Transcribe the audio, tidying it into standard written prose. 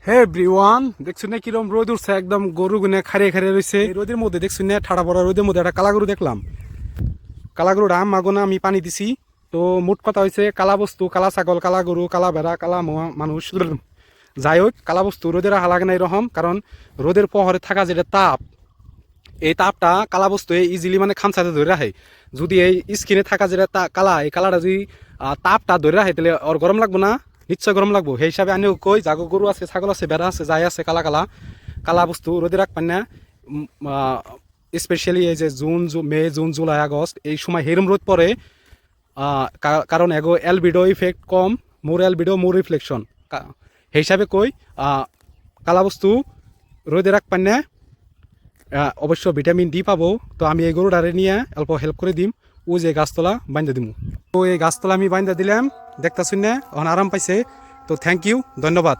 হে everyone, দেখছুন না কিরম রোদ উঠছে, একদম গরু গুনে খারিয়ে খারিয়ে রয়েছে এই রোদের মধ্যে। দেখছুন না ঠাড়া পড়া রোদের মধ্যে একটা কালা গরু দেখলাম। কালা গরুর আম মাগো না, আমি পানি দিছি। তো মোট কথা হয়েছে, কালা বস্তু, কালা ছাগল, কালা গরু, কালা ভেড়া, কালা মানুষ, যাই হোক কালা বস্তু রোদের আহা লাগে না এরকম। কারণ রোদের পহরে থাকা যেটা তাপ, এই তাপটা কালা বস্তু ইজিলি মানে খামচাতে ধরে রাখে। যদি এই স্কিনে থাকা যেটা কালা, এই কালাটা যদি তাপটা ধরে রাখে, তাহলে ওর গরম লাগবো না? নিশ্চয় গরম লাগবো। সেই হিসাবে আমিও কই, জাগো গরু আছে, ছাগল আছে, বেড়া আছে, যাই আছে, কালা কালা কালা বস্তু রোদে রাখবেন না। স্পেশালি এই যে মে, জুন, জুলাই, আগস্ট এই সময় হেরম রোদ পড়ে। কারণ এগো এলবিডো ইফেক্ট কম, মোর এলবিডো মোর রিফ্লেকশন। সেই হিসাবে কই, কালা বস্তু রোদে রাখবেন না। অবশ্য ভিটামিন ডি পাবো। তো আমি এই গরুটারে নিয়ে অল্প হেল্প করে দিম। ও যে গাছতলা বাইন্দা দিমু, তো এই গাছতলা আমি বাইন্দা দিলাম, দেখতেছুন না, এখন আরাম পাইছে। তো থ্যাংক ইউ, ধন্যবাদ।